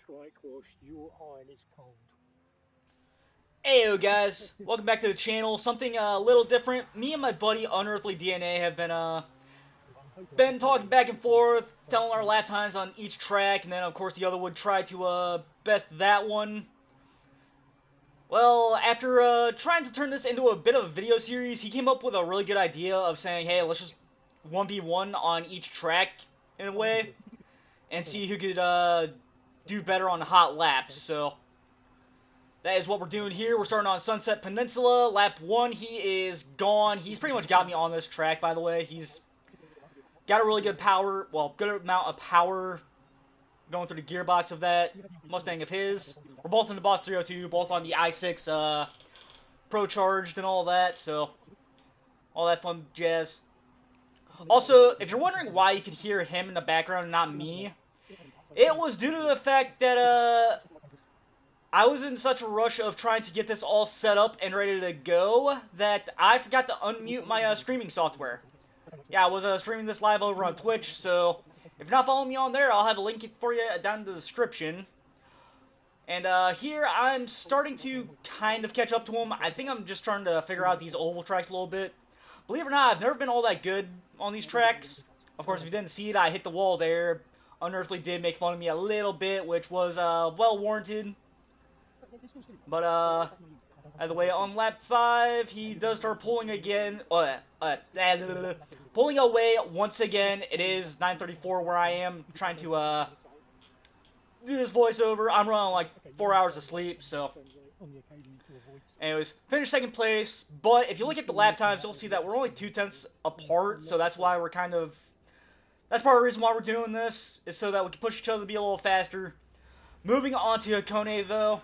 strike whilst your iron is cold. Heyo guys, welcome back to the channel. Something a little different. Me and my buddy Unearthly DNA have been talking back and forth, telling our lap times on each track, and then of course the other would try to best that one. Well, after trying to turn this into a bit of a video series, he came up with a really good idea of saying, hey, let's just 1v1 on each track in a way, and see who could do better on hot laps. So that is what we're doing here. We're starting on Sunset Peninsula. Lap 1, he is gone. He's pretty much got me on this track, by the way. He's got a really good power, well, good amount of power going through the gearbox of that Mustang of his. We're both in the Boss 302, both on the i6 Pro Charged and all that, so all that fun jazz. Also, if you're wondering why you could hear him in the background and not me, it was due to the fact that I was in such a rush of trying to get this all set up and ready to go that I forgot to unmute my streaming software. Yeah, I was streaming this live over on Twitch, so if you're not following me on there, I'll have a link for you down in the description. And here I'm starting to kind of catch up to him. I think I'm just trying to figure out these oval tracks a little bit. Believe it or not, I've never been all that good on these tracks. Of course, if you didn't see it, I hit the wall there. Unearthly did make fun of me a little bit, which was well warranted. But, by the way, on lap 5, he does start pulling again. Pulling away once again. It is 9:34 where I am trying to, do this voiceover. I'm running like 4 hours of sleep, so. Anyways, finished second place. But if you look at the lap times, you'll see that we're only 2/10 apart, so that's why we're kind of. That's part of the reason why we're doing this, is so that we can push each other to be a little faster. Moving on to Hakone, though.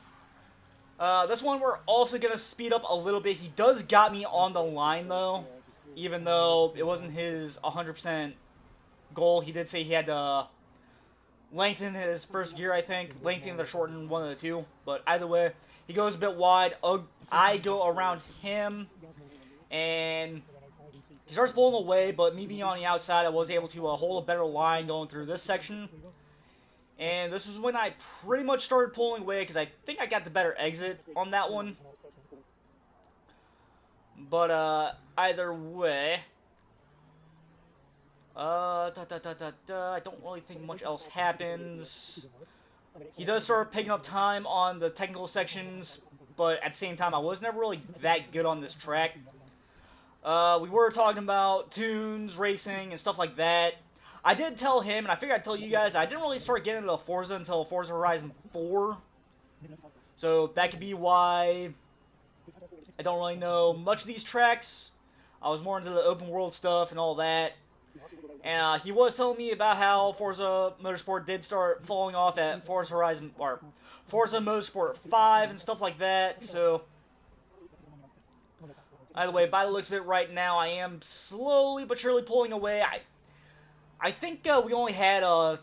This one we're also going to speed up a little bit. He does got me on the line, though. Even though it wasn't his 100% goal. He did say he had to lengthen his first gear, I think. Lengthen or shorten, one of the two. But either way, he goes a bit wide. I go around him. And he starts pulling away. But me being on the outside, I was able to hold a better line going through this section. And this was when I pretty much started pulling away, because I think I got the better exit on that one. But, either way. I don't really think much else happens. He does start picking up time on the technical sections, but at the same time, I was never really that good on this track. We were talking about tunes, racing, and stuff like that. I did tell him, and I figured I'd tell you guys, I didn't really start getting into Forza until Forza Horizon 4. So that could be why I don't really know much of these tracks. I was more into the open world stuff and all that. And he was telling me about how Forza Motorsport did start falling off at Forza Horizon, or Forza Motorsport 5 and stuff like that. So, either way, by the looks of it right now, I am slowly but surely pulling away. I think we only had a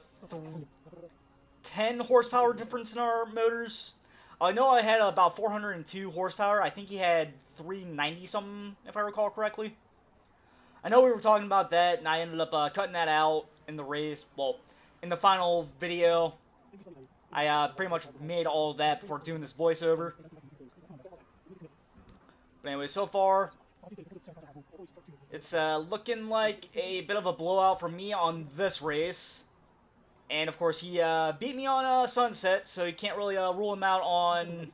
10 horsepower difference in our motors. I know I had about 402 horsepower. I think he had 390 something, if I recall correctly. I know we were talking about that, and I ended up cutting that out in the race. Well, in the final video, I pretty much made all of that before doing this voiceover. But anyway, so far, it's looking like a bit of a blowout for me on this race. And, of course, he beat me on Sunset, so you can't really rule him out on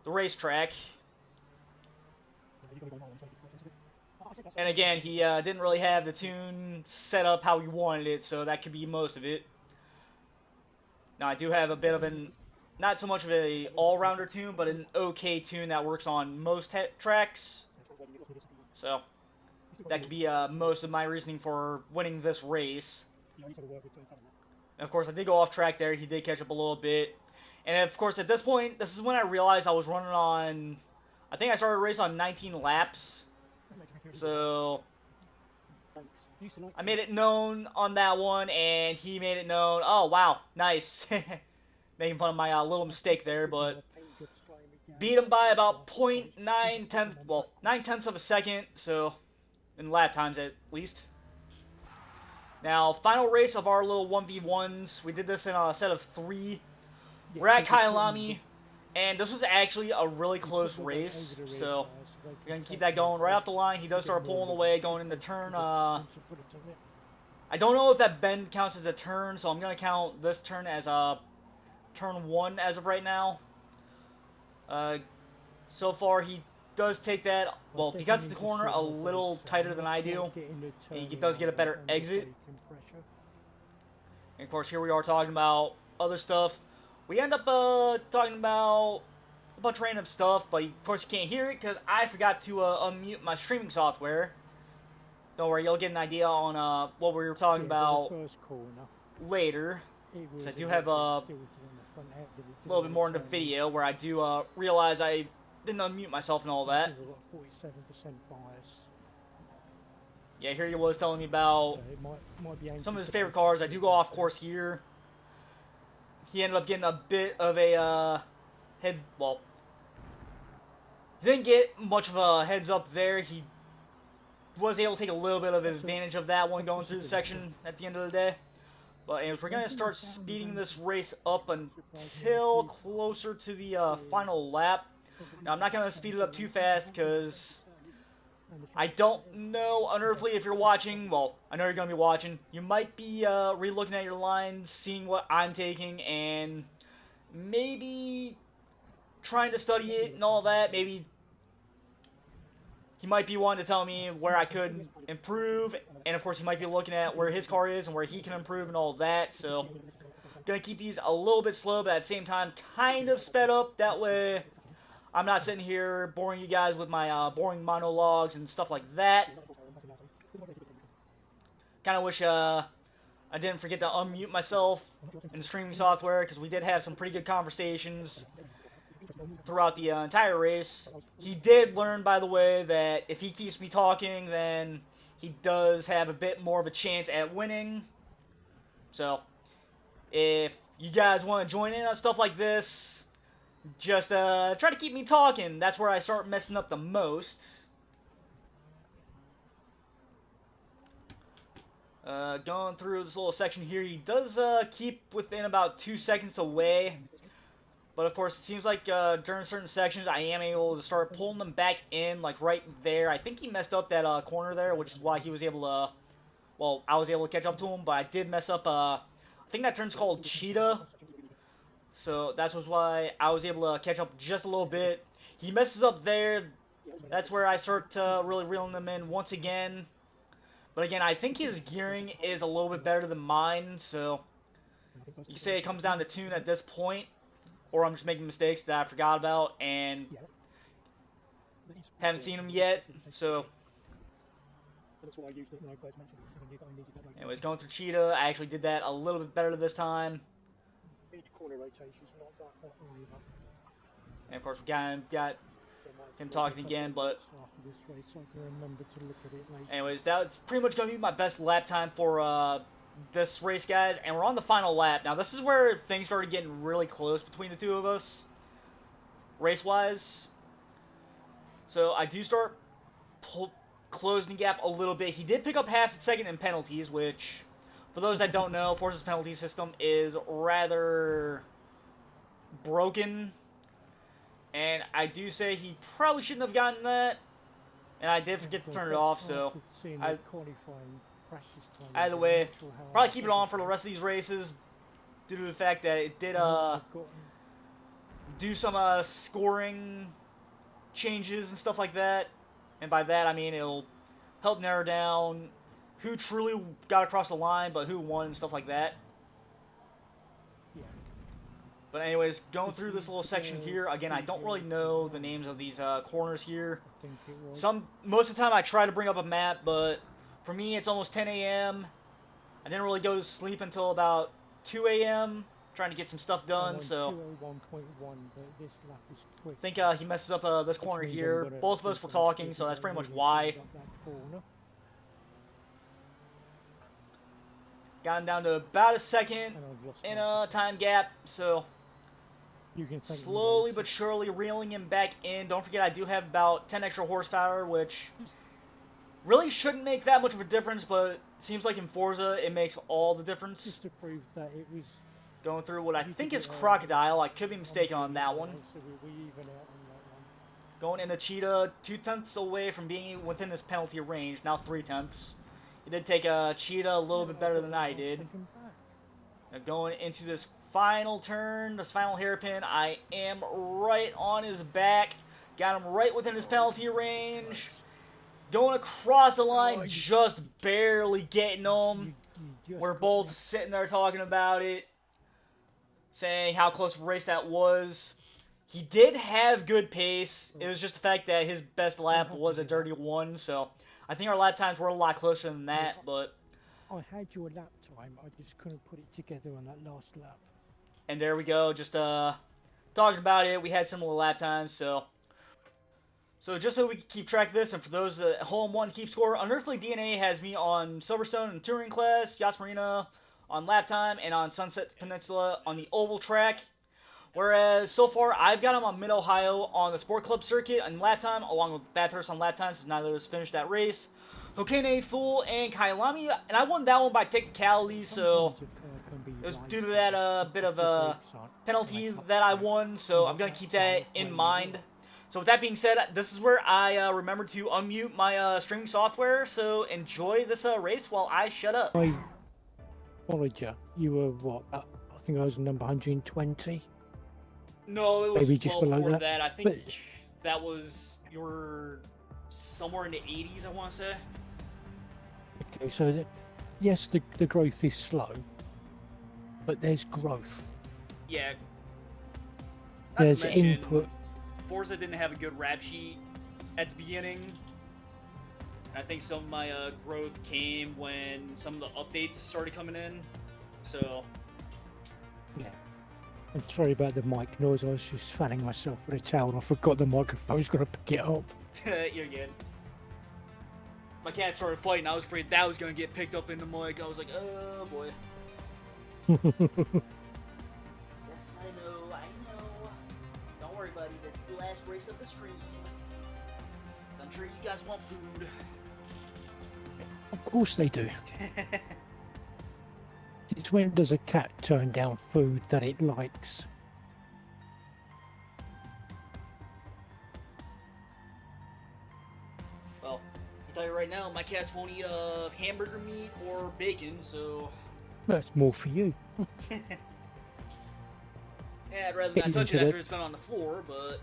the racetrack. And again, he didn't really have the tune set up how he wanted it, so that could be most of it. Now, I do have a bit of an, not so much of a all-rounder tune, but an okay tune that works on most tracks. So, that could be most of my reasoning for winning this race. And of course, I did go off track there. He did catch up a little bit. And of course, at this point, this is when I realized I was running on, I think I started a race on 19 laps. So, I made it known on that one, and he made it known. Oh, wow, nice. Making fun of my little mistake there, but beat him by about 0.9 tenths of a second, so in lap times at least. Now, final race of our little 1v1s. We did this in a set of 3. Yeah, We're at so we're putting Kailami, and this was actually a really we put close the weight race. over the rear So tyres so they we're can gonna keep take that more going right grip, off the line. He does a bit start more pulling weight away, going into onto turn. onto the foot of it. I don't know if that bend counts as a turn, so I'm gonna count this turn as a turn 1 as of right now. So far he does take that. Well, he cuts the corner a little tighter than I do. And he does get a better exit. And of course, here we are talking about other stuff. We end up talking about a bunch of random stuff, but of course you can't hear it because I forgot to unmute my streaming software. Don't worry, you'll get an idea on what we were talking about later. Because I do have a little bit more in the video where I do realize I didn't unmute myself and all that. Yeah, here he was telling me about some of his favorite cars. I do go off course here. He ended up getting a bit of a head. Well, he didn't get much of a heads up there. He was able to take a little bit of advantage of that one going through the section at the end of the day. But anyways, we're going to start speeding this race up until closer to the final lap. Now, I'm not going to speed it up too fast because I don't know, Unearthly, if you're watching. Well, I know you're going to be watching. You might be re-looking at your lines, seeing what I'm taking, and maybe trying to study it and all that. Maybe he might be wanting to tell me where I could improve, and of course he might be looking at where his car is and where he can improve and all that. So I'm gonna keep these a little bit slow, but at the same time kind of sped up. That way I'm not sitting here boring you guys with my boring monologues and stuff like that. Kind of wish I didn't forget to unmute myself in the streaming software, because we did have some pretty good conversations throughout the entire race. He did learn, by the way, that if he keeps me talking, then he does have a bit more of a chance at winning. So, if you guys want to join in on stuff like this, just try to keep me talking. That's where I start messing up the most. Going through this little section here, he does keep within about 2 seconds away. But of course, it seems like during certain sections, I am able to start pulling them back in, like right there. I think he messed up that corner there, which is why he was able to, well, I was able to catch up to him, but I did mess up, I think that turn's called Cheetah. So that's why I was able to catch up just a little bit. He messes up there. That's where I start really reeling them in once again. But again, I think his gearing is a little bit better than mine, so you can say it comes down to tune at this point. Or I'm just making mistakes that I forgot about and haven't seen them yet. So, anyways, going through Cheetah, I actually did that a little bit better this time. And of course, we got him talking again, but anyways, that's pretty much going to be my best lap time for this race, guys, and we're on the final lap. Now, this is where things started getting really close between the two of us, race-wise. So, I do start closing the gap a little bit. He did pick up half a second in penalties, which, for those that don't know, Forza's penalty system is rather broken. And I do say he probably shouldn't have gotten that. And I did forget to turn it off, so either way, probably keep it on for the rest of these races due to the fact that it did do some scoring changes and stuff like that. And by that I mean it'll help narrow down who truly got across the line, but who won and stuff like that. But anyways, going through this little section here, again, I don't really know the names of these corners here. Most of the time I try to bring up a map, but for me it's almost 10 a.m. I didn't really go to sleep until about 2 a.m. trying to get some stuff done, so I think he messes up this corner here. Both of us were talking, so that's pretty much why. Gotten down to about a second in a time gap, so slowly but surely reeling him back in. Don't forget, I do have about 10 extra horsepower, which Really shouldn't make that much of a difference, but it seems like in Forza it makes all the difference. Just to prove that it was. Going through what I You did think is it Crocodile. I could be mistaken on on the that one. so we even out on that one. Going into Cheetah, 2/10 away from being within his penalty range. Now 3/10. He did take a Cheetah a little bit better than I did. Now going into this final turn, this final hairpin, I am right on his back. Got him right within his penalty range. Going across the line, just barely getting him. We're both sitting there talking about it, saying how close of a race that was. He did have good pace. It was just the fact that his best lap was a dirty 1, so I think our lap times were a lot closer than that, but... I had your lap time, I just couldn't put it together on that last lap. And there we go, just talking about it. We had similar lap times, so... So just so we can keep track of this, and for those at home want to keep score, Unearthly DNA has me on Silverstone in the touring class, Yas Marina on lap time, and on Sunset Peninsula on the oval track. Whereas so far I've got him on Mid Ohio on the Sport Club circuit on lap time, along with Bathurst on lap time since neither of us finished that race. Hokane, Fool, and Kailami, and I won that one by technicality, so it was due to that bit of a penalty that I won, so I'm going to keep that in mind. So with that being said, this is where I remember to unmute my streaming software, so enjoy this race while I shut up. I followed you. You were what? I think I was number 120. No, it was maybe just well below before that. that. I think that was, you were somewhere in the 80s, I want to say. Okay, so yes, the growth is slow, but there's growth. Yeah. There's input. Forza didn't have a good rap sheet at the beginning. I think some of my growth came when some of the updates started coming in. So. Yeah. I'm sorry about the mic noise. I was just fanning myself with a towel. I forgot the microphone's gonna pick it up. You're good. My cat started fighting. I was afraid that was gonna get picked up in the mic. I was like, oh boy. Yes, I know. Don't worry, buddy. This is the last race of the stream. I'm sure you guys want food. Of course they do. It's when does a cat turn down food that it likes? Well, I'll tell you right now, my cats won't eat hamburger meat or bacon, so... That's more for you. Yeah, I'd rather not touch it after it's been on the floor, but...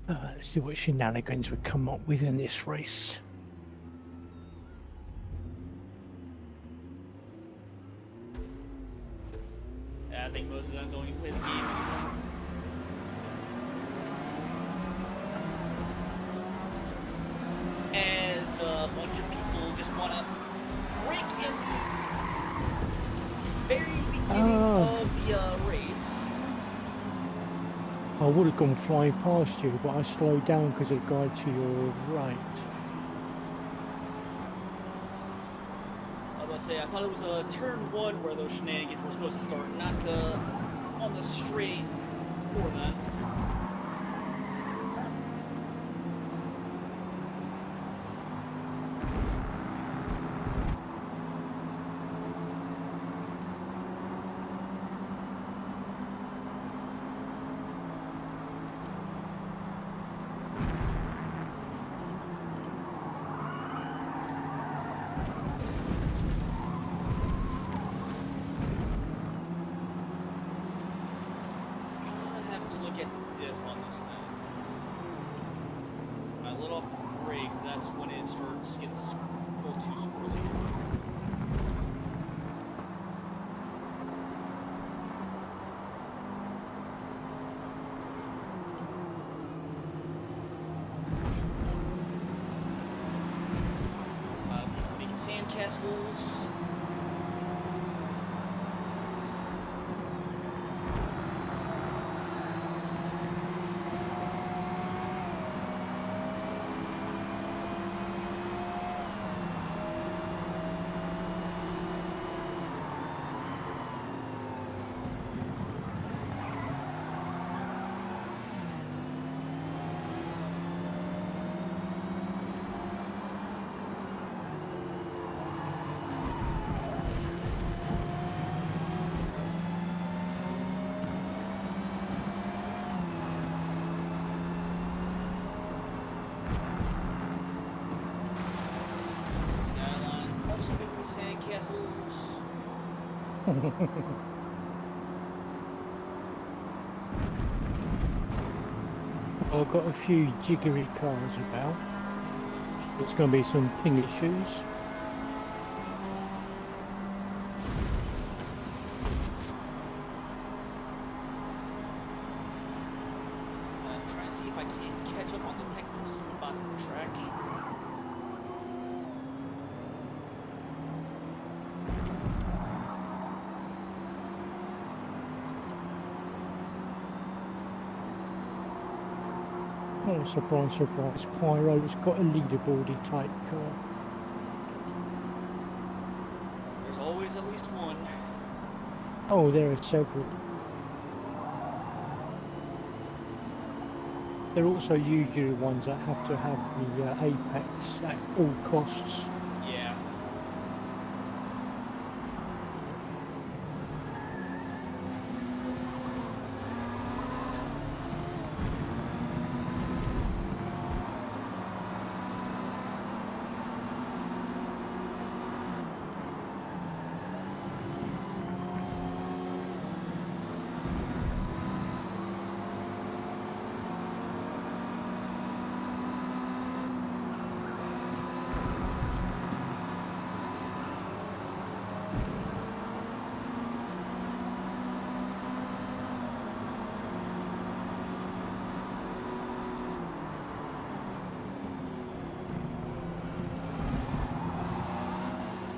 Let's see what shenanigans we come up with in this race. Yeah, I think most of them don't even play the game anymore. As a bunch of people just want to break in the very beginning of the race. I would have gone flying past you, but I slowed down because it got to your right. I was about to say, I thought it was turn 1 where those shenanigans were supposed to start, not on the straight before that. That's when it starts getting a little too squirrely. Making sandcastles. I've got a few jiggery cars about. There's going to be some ping issues. I'm trying to see if I can catch up on the technical spots of the track. Oh, surprise, surprise, Pyro's got a leaderboardy type car. There's always at least one. Oh, there are several. There are also usually ones that have to have the apex at all costs. Yeah.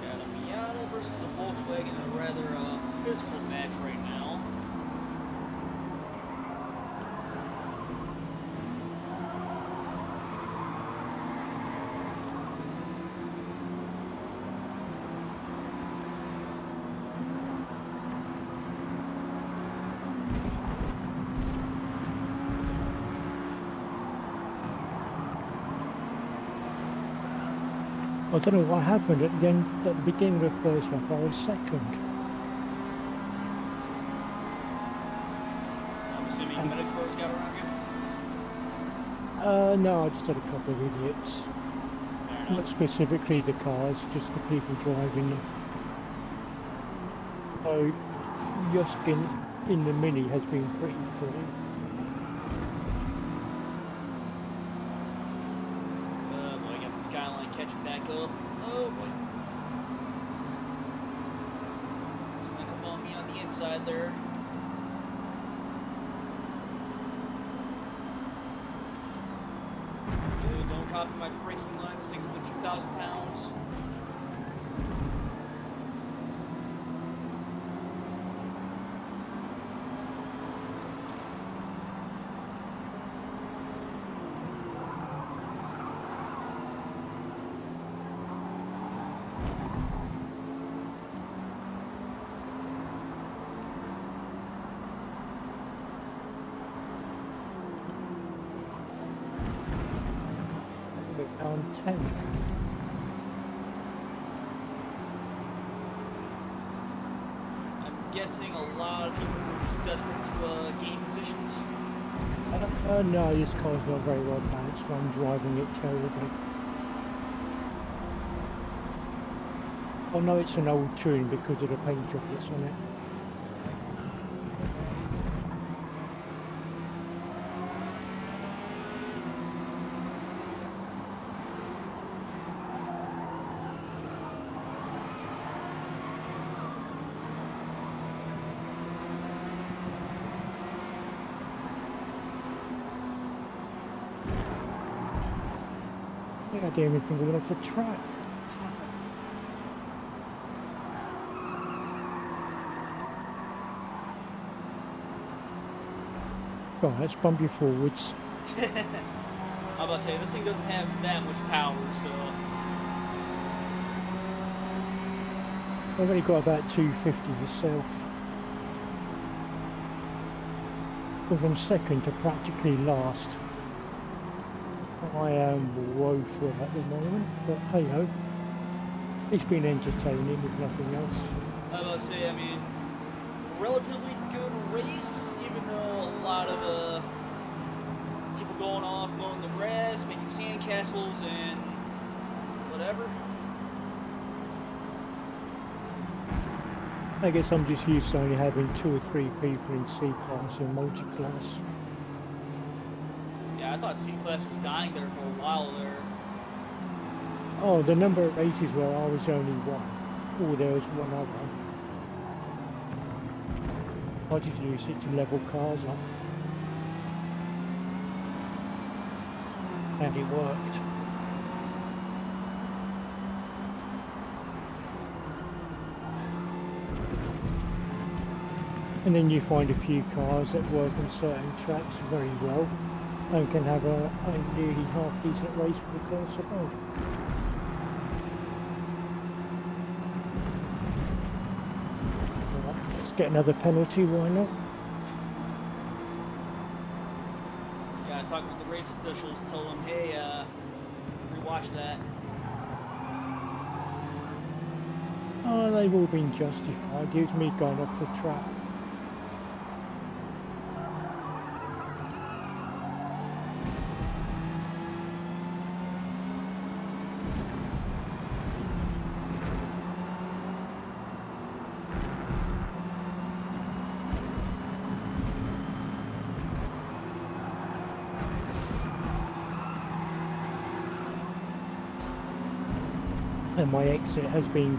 Got a Miata versus a Volkswagen in a rather physical match right now. I don't know what happened at the end, at the beginning of the first lap. I was second. I'm assuming Metacor's got around you? No, I just had a couple of idiots. Fair Not enough. specifically the cars, just the people driving them. So, Yoskin in the Mini has been pretty pretty. Boy, got the Skyline catching back up. Oh boy. Sneak up on me on the inside there. Don't copy my braking line. This thing's only 2,000 pounds. On 10th. I'm guessing a lot of people were just desperate to gain positions. No, this car's not very well balanced, so I'm driving it terribly. I know it's an old tune because of the paint droplets on it. I think I didn't even think we went off the track. Right, let's bump you forwards. I'm about to say, this thing doesn't have that much power, so... I've only got about 250 myself. Go from second to practically last. I am woeful at the moment, but hey ho. It's been entertaining if nothing else. I was about to say, I mean, relatively good race, even though a lot of people going off, mowing the grass, making sandcastles, and whatever. I guess I'm just used to only having 2 or 3 people in C-class and multi-class. Yeah, I thought C-Class was dying there for a while there. Oh, the number of races where I was only one, or there was one other. I just used it to level cars up. And it worked. And then you find a few cars that work on certain tracks very well and can have a nearly half decent race for the cars above. Right, let's get another penalty, why not? Gotta talk with the race officials, tell them, hey, rewatch that. Oh, they've all been justified. It was me going off the track. And my exit has been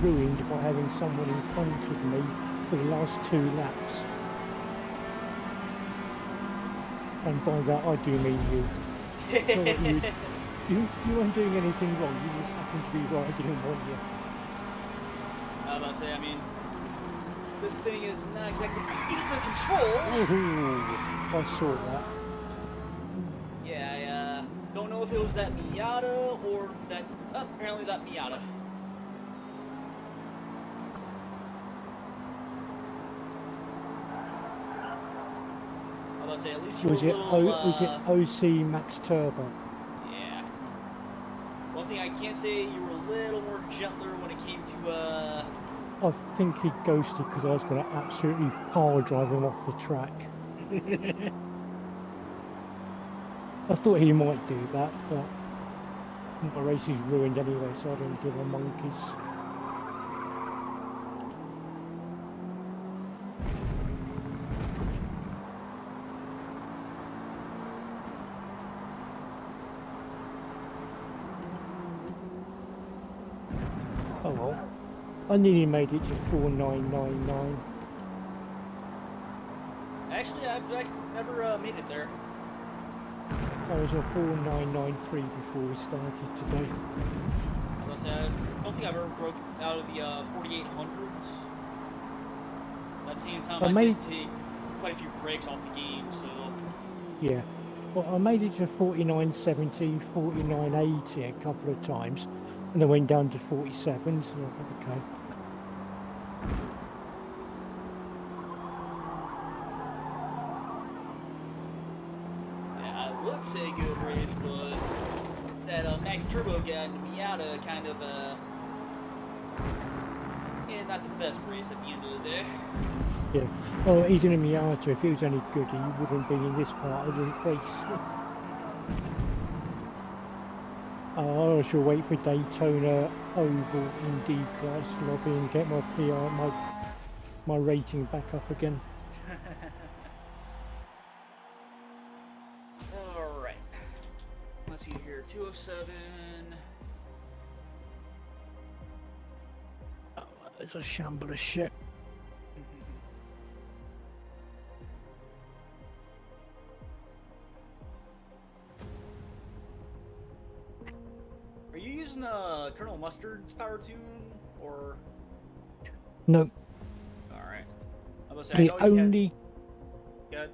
ruined by having someone in front of me for the last 2 laps. And by that I do mean you. So what you weren't doing anything wrong, you just happened to be right, I didn't want you. I was about to say, I mean, this thing is not exactly easy to control. Oh, I saw that. Yeah, I don't know if it was that Miata or that, apparently that Miata. I was about to say, at least you were Was it OC Max Turbo? Yeah. One thing I can say, you were a little more gentler when it came to, I think he ghosted because I was going to absolutely power drive him off the track. I thought he might do that, but my race is ruined anyway, so I don't give a monkeys. Oh well. I nearly made it to 4999. actually, I've never made it there. I was on 4993 before we started today. I was about to say, I don't think I've ever broke out of the 4800s. But at the same time, I did take quite a few breaks off the game, so... Yeah. Well, I made it to 4970, 4980 a couple of times, and I went down to 47, so okay. Yeah, I would say good race, but that Max Turbo guy in the Miata kind of, yeah, not the best race at the end of the day. Yeah. Oh, he's in a Miata. If he was any good, he wouldn't be in this part of the race. I shall wait for Daytona Oval in D-Class lobby and get my PR, my rating back up again. Alright. Let's see here, 207. Oh, it's a shamble of shit. Are you using Colonel Mustard's power tune, or? No. Alright. I was saying, I know you had...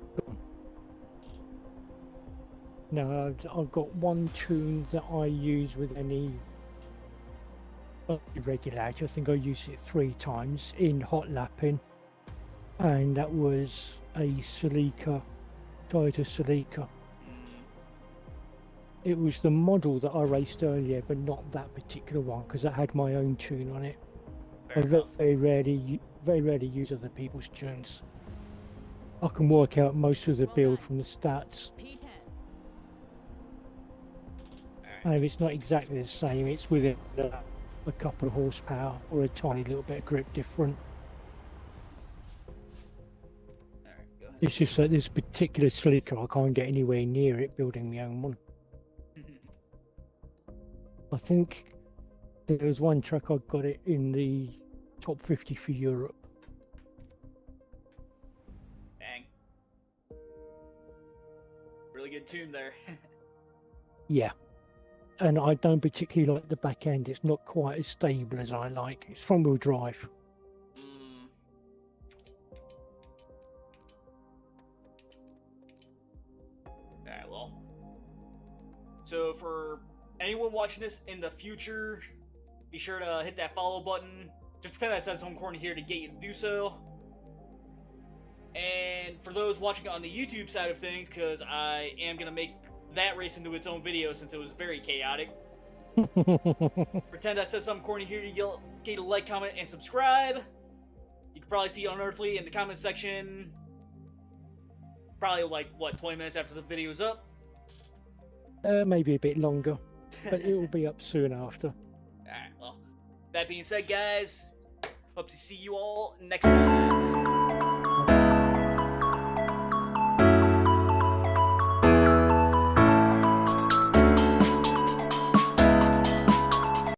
No, I've got one tune that I use with any regulator. I think I used it 3 times in hot lapping, and that was a Celica, Toyota Celica. It was the model that I raced earlier, but not that particular one, because that had my own tune on it. I very rarely use other people's tunes. I can work out most of the build from the stats. P10. And if it's not exactly the same, it's within that. a couple of horsepower or a tiny little bit of grip different. Alright, go ahead. It's just that this particular slicker, I can't get anywhere near it building my own one. I think there was one track I got it in the top 50 for Europe. Dang. Really good tune there. Yeah. And I don't particularly like the back end. It's not quite as stable as I like. It's front wheel drive. Alright, well. So for anyone watching this in the future, be sure to hit that follow button. Just pretend I said something corny here to get you to do so. And for those watching on the YouTube side of things, because I am going to make that race into its own video since it was very chaotic. Pretend I said something corny here to get a like, comment, and subscribe. You can probably see Unearthly in the comment section. Probably like, what, 20 minutes after the video's up? Maybe a bit longer, but it will be up soon after. Alright, well, that being said, guys, hope to see you all next time.